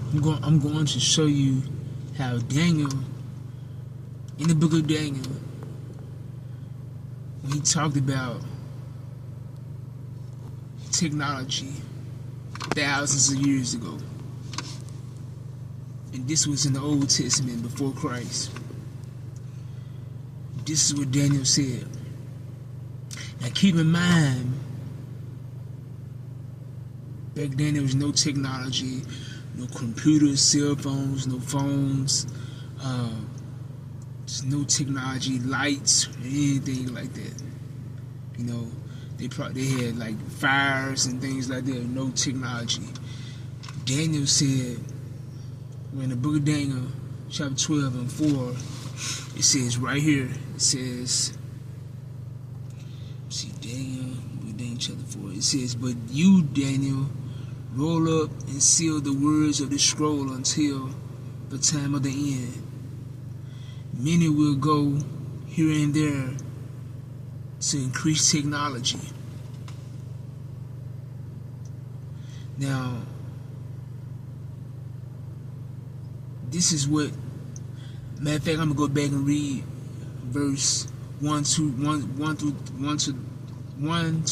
I'm going to show you how Daniel, in the book of Daniel, when he talked about technology thousands of years ago, and this was in the Old Testament before Christ. This is what Daniel said. Now keep in mind, back then there was no technology, no computers, cell phones, no phones, no technology, lights, or anything like that. You know, they had like fires and things like that, no technology. Daniel said, in the book of Daniel, chapter 12 and 4, it says right here, it says, see Daniel chapter 4, it says, but you, Daniel, roll up and seal the words of the scroll until the time of the end. Many will go here and there to increase technology. Now, this is what, matter of fact, I'm gonna go back and read verse 1 to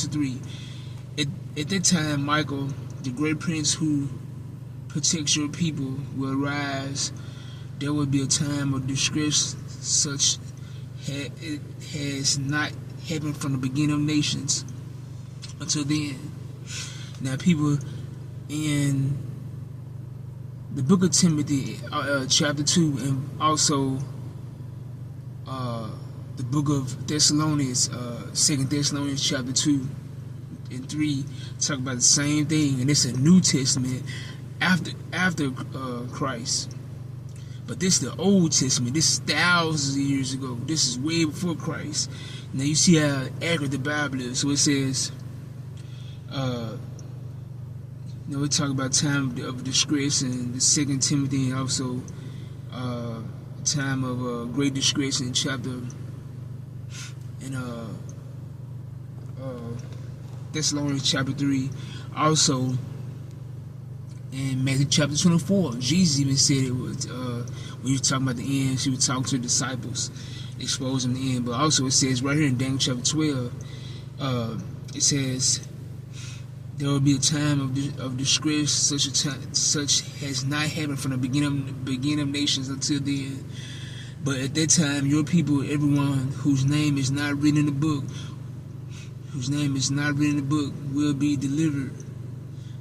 3. At that time, Michael, the great prince who protects your people, will arise. There will be a time of distress such it has not happened from the beginning of nations until then. Now, people, in the book of Timothy, chapter 2, and also the book of Thessalonians, 2 Thessalonians chapter 2 and 3, talk about the same thing, and it's a New Testament after Christ. But this is the Old Testament. This is thousands of years ago. This is way before Christ. Now you see how accurate the Bible is. So it says, we talk about time of distress in the 2 Timothy, and also time of great distress in chapter in Thessalonians chapter 3. Also in Matthew chapter 24, Jesus even said it was when he was talking about the end, he would talk to the disciples, expose them the end. But also it says right here in Daniel chapter 12, it says there will be a time of distress such has not happened from the beginning of nations until then. But at that time, your people, everyone whose name is not written in the book, will be delivered.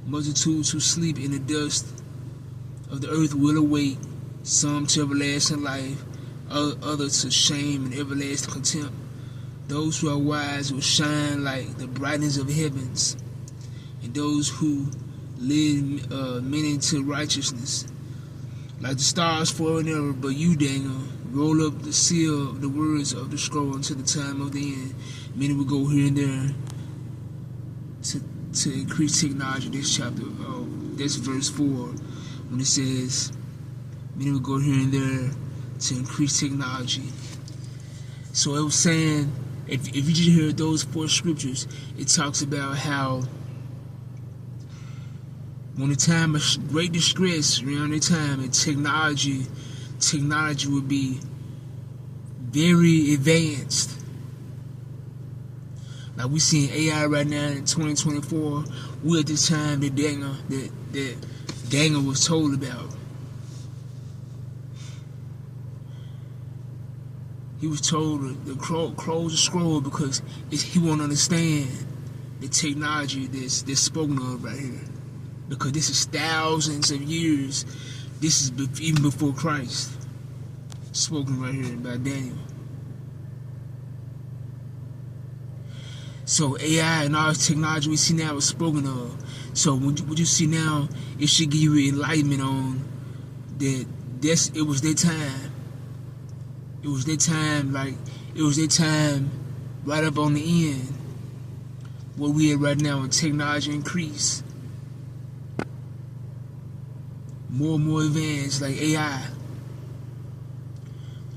Multitudes who sleep in the dust of the earth will awake, some to everlasting life, others to shame and everlasting contempt. Those who are wise will shine like the brightness of heavens, and those who lead men into righteousness, like the stars forever. But you, Daniel, roll up the seal of the words of the scroll until the time of the end. Many will go here and there to increase technology. This chapter, that's verse 4, when it says, many will go here and there to increase technology. So it was saying, if you just hear those 4 scriptures, it talks about how when the time of great distress, around the time, and technology would be very advanced. Like we seeing AI right now in 2024. We're at the time that Daniel was told about. He was told to close the scroll because he won't understand the technology that's spoken of right here. Because this is thousands of years. This is even before Christ. Spoken right here by Daniel. So AI and all this technology we see now is spoken of. So what you see now, it should give you enlightenment on that. It was their time. It was their time. Right up on the end. What we at right now in technology increase. More and more advanced, like AI.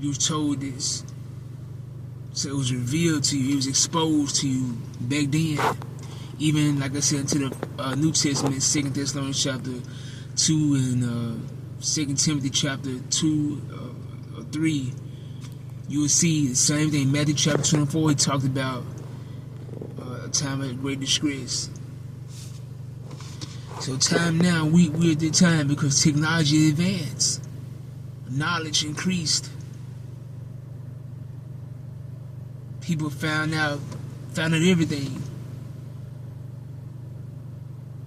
You was told this. So it was revealed to you, it was exposed to you back then. Even, like I said, to the New Testament, 2 Thessalonians chapter 2 and 2 Timothy chapter 2 or 3, you will see the same thing. Matthew chapter 24, he talked about a time of great distress. So time now, we're at the time because technology advanced, knowledge increased. People found out everything.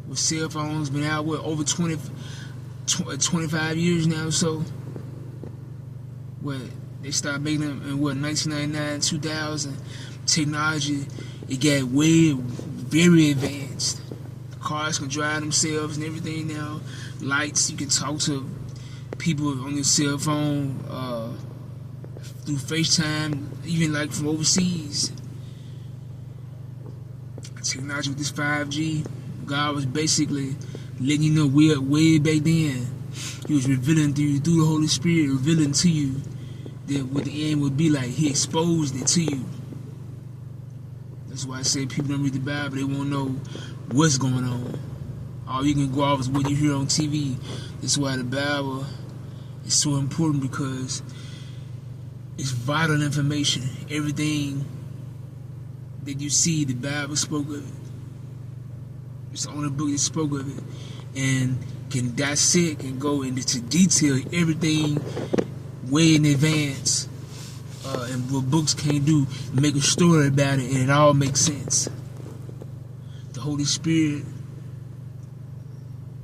With cell phones, been out over 25 years now. So they started making them in 1999, 2000. Technology, it got very advanced. Cars can drive themselves and everything now. Lights, you can talk to people on your cell phone through FaceTime, even like from overseas. Technology with this 5G, God was basically letting you know way back then. He was revealing through the Holy Spirit, revealing to you that what the end would be like. He exposed it to you. That's why I say people don't read the Bible, they won't know what's going on. All you can go off is what you hear on TV. That's why the Bible is so important, because it's vital information. Everything that you see, the Bible spoke of it. It's the only book that spoke of it, and can dissect and go into detail everything way in advance. And what books can't do, make a story about it, and it all makes sense. The Holy Spirit,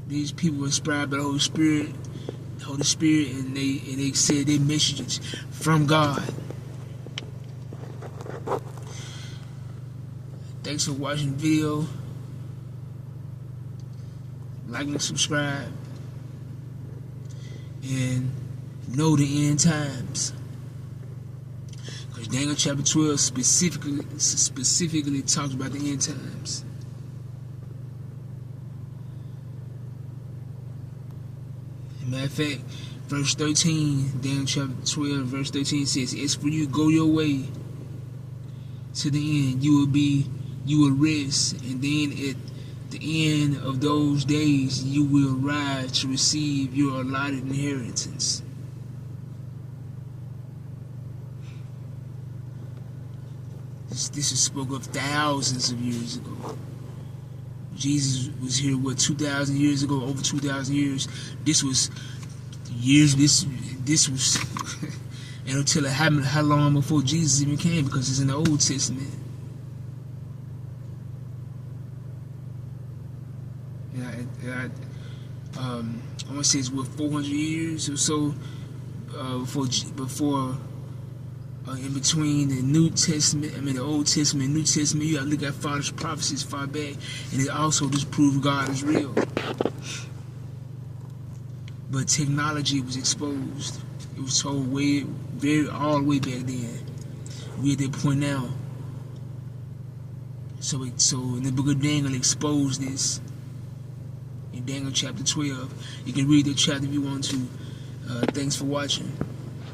these people were inspired by the Holy Spirit, and they said their messages from God. Thanks for watching the video. Like and subscribe, and know the end times. Because Daniel chapter 12 specifically talks about the end times. As a matter of fact, verse 13, Daniel chapter 12, verse 13 says, "As for you, go your way to the end. You will rest, and then at the end of those days you will rise to receive your allotted inheritance." This is spoken of thousands of years ago. Jesus was here, 2,000 years ago, over 2,000 years. This was years, this was, and it'll tell it how long before Jesus even came, because it's in the Old Testament. I want to say it's 400 years or so before in between the New Testament, the Old Testament and New Testament. You gotta look at Father's prophecies far back, and it also just proves God is real. But technology was exposed. It was told all the way back then. We're at that point now. So in the book of Daniel, it exposed this. In Daniel chapter 12. You can read the chapter if you want to. Thanks for watching.